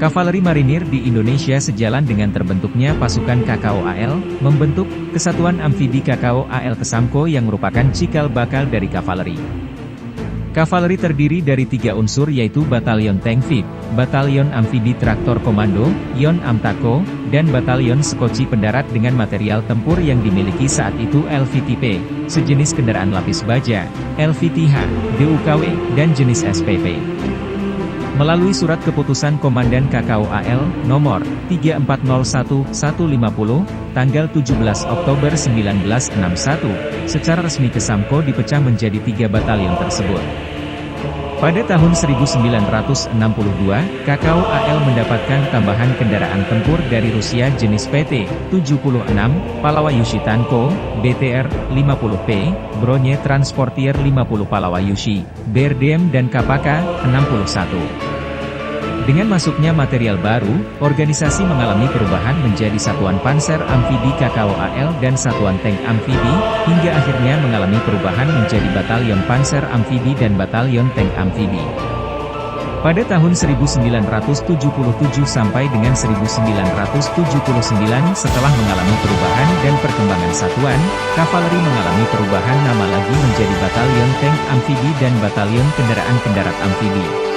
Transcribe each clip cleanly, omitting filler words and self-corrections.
Kavaleri marinir di Indonesia sejalan dengan terbentuknya pasukan KKOAL, membentuk Kesatuan Amfibi KKOAL Kesamko yang merupakan cikal bakal dari kavaleri. Kavaleri terdiri dari 3 unsur yaitu Batalion Tank VIP, Batalion Amfibi Traktor Komando, Yon Amtako, dan Batalion Skoci Pendarat dengan material tempur yang dimiliki saat itu LVTP, sejenis kendaraan lapis baja, LVTH, DUKW, dan jenis SPP. Melalui surat keputusan Komandan KKOAL, nomor 3401150, tanggal 17 Oktober 1961, secara resmi Kesamko dipecah menjadi 3 batalion tersebut. Pada tahun 1962, KKOAL mendapatkan tambahan kendaraan tempur dari Rusia jenis PT-76, Palawayushi Tanko, BTR-50P, Bronye Transportier 50 Palawayushi, BRDM dan Kapaka 61. Dengan masuknya material baru, organisasi mengalami perubahan menjadi Satuan Panser Amfibi KKOAL dan Satuan Tank Amfibi, hingga akhirnya mengalami perubahan menjadi Batalion Panser Amfibi dan Batalion Tank Amfibi. Pada tahun 1977 sampai dengan 1979 setelah mengalami perubahan dan perkembangan satuan, kavaleri mengalami perubahan nama lagi menjadi Batalion Tank Amfibi dan Batalion Kendaraan Pendarat Amfibi.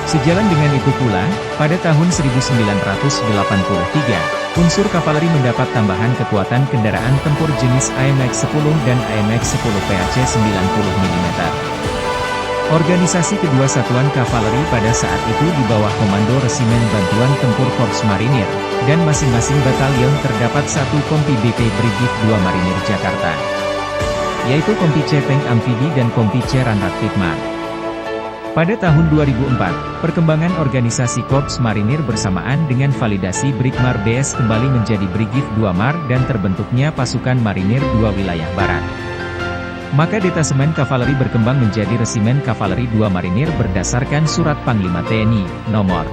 Sejalan dengan itu pula, pada tahun 1983, unsur kavaleri mendapat tambahan kekuatan kendaraan tempur jenis AMX-10 dan AMX-10 PAC 90 mm. Organisasi kedua satuan kavaleri pada saat itu di bawah Komando Resimen Bantuan Tempur Korps Marinir, dan masing-masing batalion terdapat satu kompi BP Brigif 2 Marinir Jakarta, yaitu Kompi C Tank Amfibi dan Kompi C Ranrat Tikmar. Pada tahun 2004, perkembangan organisasi Korps Marinir bersamaan dengan validasi Brigmar BS kembali menjadi Brigif 2 Mar dan terbentuknya Pasukan Marinir 2 Wilayah Barat. Maka detasemen kavaleri berkembang menjadi Resimen Kavaleri 2 Marinir berdasarkan Surat Panglima TNI, nomor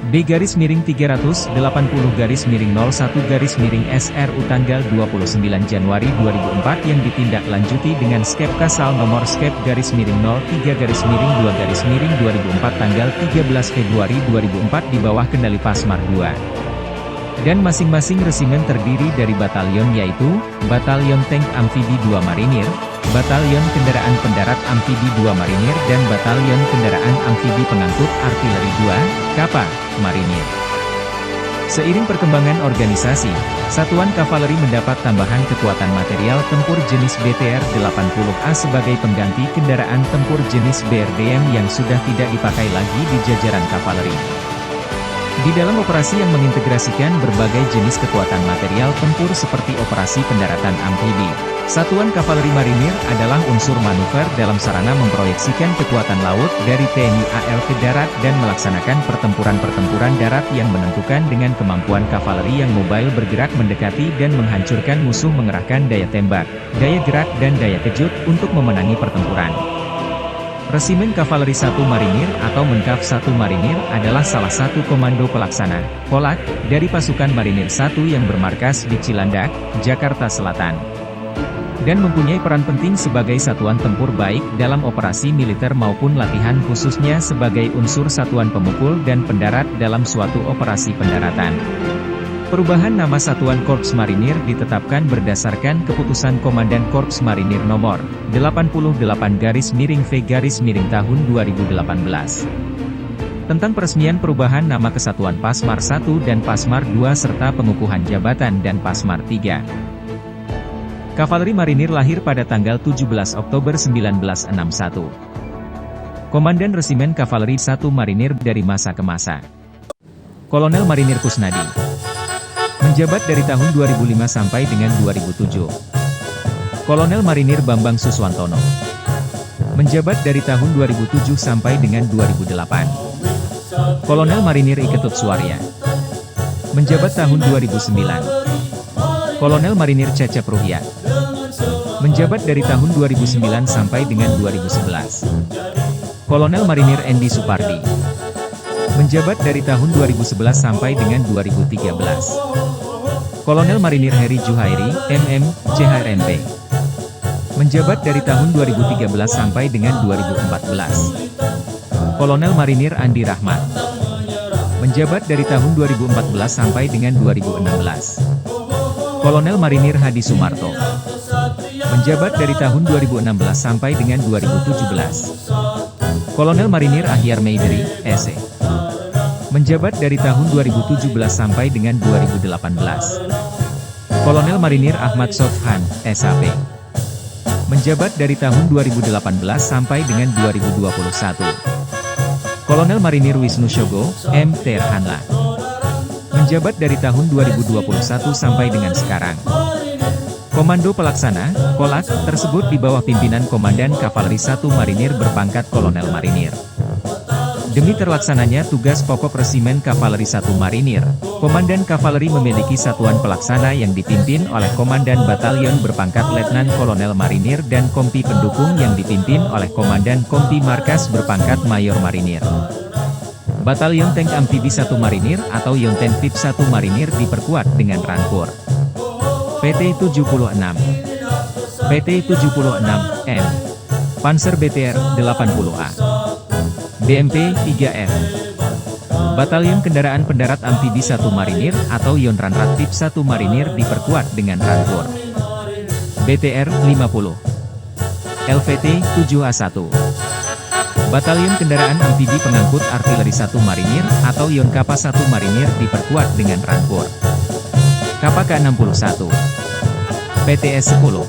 B-380-01-SRU tanggal 29 Januari 2004 yang ditindaklanjuti dengan Skep Kasal nomor Skep-03-2-2004 tanggal 13 Februari 2004 di bawah kendali Pasmar II. Dan masing-masing resimen terdiri dari batalion yaitu, Batalion Tank Amfibi 2 Marinir, Batalion Kendaraan Pendarat Amfibi 2 Marinir dan Batalion Kendaraan Amfibi Pengangkut Artileri 2, KAPA, Marinir. Seiring perkembangan organisasi, Satuan Kavaleri mendapat tambahan kekuatan material tempur jenis BTR-80A sebagai pengganti kendaraan tempur jenis BRDM yang sudah tidak dipakai lagi di jajaran kavaleri. Di dalam operasi yang mengintegrasikan berbagai jenis kekuatan material tempur seperti operasi pendaratan amfibi, Satuan Kavaleri Marinir adalah unsur manuver dalam sarana memproyeksikan kekuatan laut dari TNI AL ke darat dan melaksanakan pertempuran-pertempuran darat yang menentukan dengan kemampuan kavaleri yang mobile bergerak mendekati dan menghancurkan musuh mengerahkan daya tembak, daya gerak dan daya kejut untuk memenangi pertempuran. Resimen Kavaleri 1 Marinir atau Menkaf 1 Marinir adalah salah satu komando pelaksana, Polak, dari pasukan Marinir 1 yang bermarkas di Cilandak, Jakarta Selatan. Dan mempunyai peran penting sebagai satuan tempur baik dalam operasi militer maupun latihan khususnya sebagai unsur satuan pemukul dan pendarat dalam suatu operasi pendaratan. Perubahan nama Satuan Korps Marinir ditetapkan berdasarkan keputusan Komandan Korps Marinir nomor 88-V tahun 2018. Tentang peresmian perubahan nama Kesatuan Pasmar 1 dan Pasmar 2 serta pengukuhan jabatan dan Pasmar 3. Kavaleri Marinir lahir pada tanggal 17 Oktober 1961. Komandan Resimen Kavaleri 1 Marinir dari masa ke masa. Kolonel Marinir Kusnadi. Menjabat dari tahun 2005 sampai dengan 2007. Kolonel Marinir Bambang Suswantono. Menjabat dari tahun 2007 sampai dengan 2008. Kolonel Marinir Iketut Suarya. Menjabat tahun 2009. Kolonel Marinir Cecep Ruhyat. Menjabat dari tahun 2009 sampai dengan 2011. Kolonel Marinir Endi Supardi. Menjabat dari tahun 2011 sampai dengan 2013. Kolonel Marinir Heri Juhairi, MM, CHRMP. Menjabat dari tahun 2013 sampai dengan 2014. Kolonel Marinir Andi Rahmat. Menjabat dari tahun 2014 sampai dengan 2016. Kolonel Marinir Hadi Sumarto. Menjabat dari tahun 2016 sampai dengan 2017. Kolonel Marinir Ahyar Meideri, S.E. Menjabat dari tahun 2017 sampai dengan 2018. Kolonel Marinir Ahmad Sofhan, S.A.P. Menjabat dari tahun 2018 sampai dengan 2021. Kolonel Marinir Wisnu Syogo, M.T. Hanla. Menjabat dari tahun 2021 sampai dengan sekarang. Komando Pelaksana, Kolak, tersebut di bawah pimpinan Komandan Kavaleri 1 Marinir berpangkat Kolonel Marinir. Demi terlaksananya tugas pokok Resimen Kavaleri 1 Marinir, Komandan Kavaleri memiliki satuan pelaksana yang dipimpin oleh Komandan Batalion berpangkat Letnan Kolonel Marinir dan Kompi pendukung yang dipimpin oleh Komandan Kompi Markas berpangkat Mayor Marinir. Batalion Tank Amfibi 1 Marinir atau Yonten VIP 1 Marinir diperkuat dengan Rankur PT 76, PT 76M, Panzer BTR 80A, BMP 3F, Batalion Kendaraan Pendarat Amfibi 1 Marinir atau Yonranrat VIP 1 Marinir diperkuat dengan Rankur BTR 50, LVT 7A1. Batalion Kendaraan Amfibi Pengangkut Artileri 1 Marinir atau Yonkapa 1 Marinir diperkuat dengan Rankur Kapa K61, PTS 10,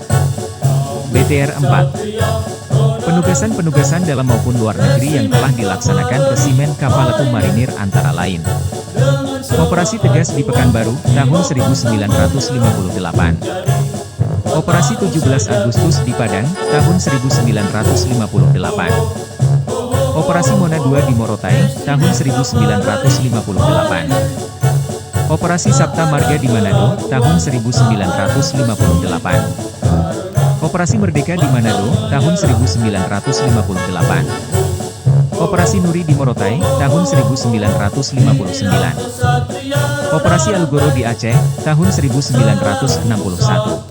BTR 4. Penugasan-penugasan dalam maupun luar negeri yang telah dilaksanakan Resimen Kavaleri Marinir antara lain. Operasi Tegas di Pekanbaru, tahun 1958. Operasi 17 Agustus di Padang, tahun 1958. Operasi Mona II di Morotai, tahun 1958. Operasi Sabta Marga di Manado, tahun 1958. Operasi Merdeka di Manado, tahun 1958. Operasi Nuri di Morotai, tahun 1959. Operasi Alugoro di Aceh, tahun 1961.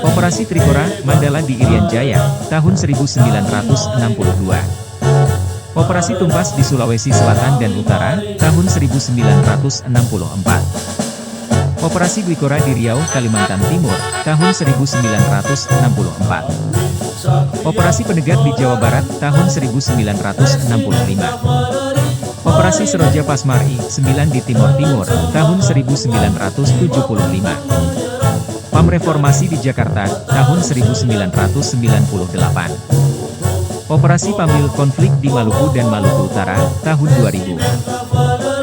Operasi Trikora, Mandala di Irian Jaya, tahun 1962. Operasi Tumpas di Sulawesi Selatan dan Utara, tahun 1964. Operasi Gwikora di Riau, Kalimantan Timur, tahun 1964. Operasi Penegat di Jawa Barat, tahun 1965. Operasi Seroja Pasmar I-9 di Timur Timur, tahun 1975. PAM Reformasi di Jakarta, tahun 1998. Operasi Pamil Konflik di Maluku dan Maluku Utara, tahun 2000.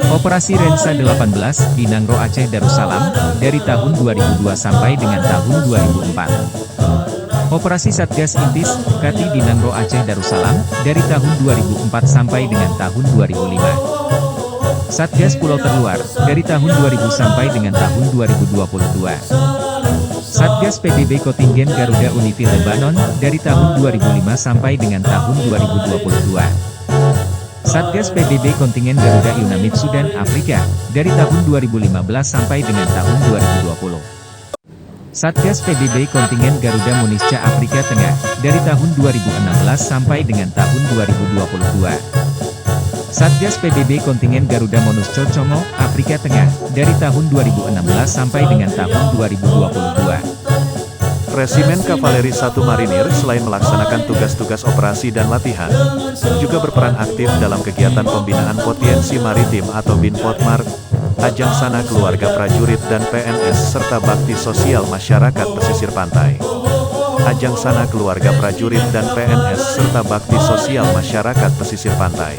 Operasi Rensa 18 di Nangro Aceh Darussalam, dari tahun 2002 sampai dengan tahun 2004. Operasi Satgas Intis, Kati di Nangro Aceh Darussalam, dari tahun 2004 sampai dengan tahun 2005. Satgas Pulau Terluar, dari tahun 2000 sampai dengan tahun 2022. Satgas PBB Kontingen Garuda Unifil Lebanon, dari tahun 2005 sampai dengan tahun 2022. Satgas PBB Kontingen Garuda UNAMID Sudan Afrika, dari tahun 2015 sampai dengan tahun 2020. Satgas PBB Kontingen Garuda Munisca Afrika Tengah, dari tahun 2016 sampai dengan tahun 2022. Satgas PBB Kontingen Garuda Monusco Congo, Afrika Tengah, dari tahun 2016 sampai dengan tahun 2022. Resimen Kavaleri 1 Marinir selain melaksanakan tugas-tugas operasi dan latihan, juga berperan aktif dalam kegiatan pembinaan potensi maritim atau BINPOTMAR, ajang sana keluarga prajurit dan PNS serta bakti sosial masyarakat pesisir pantai. Ajang sana keluarga prajurit dan PNS serta bakti sosial masyarakat pesisir pantai.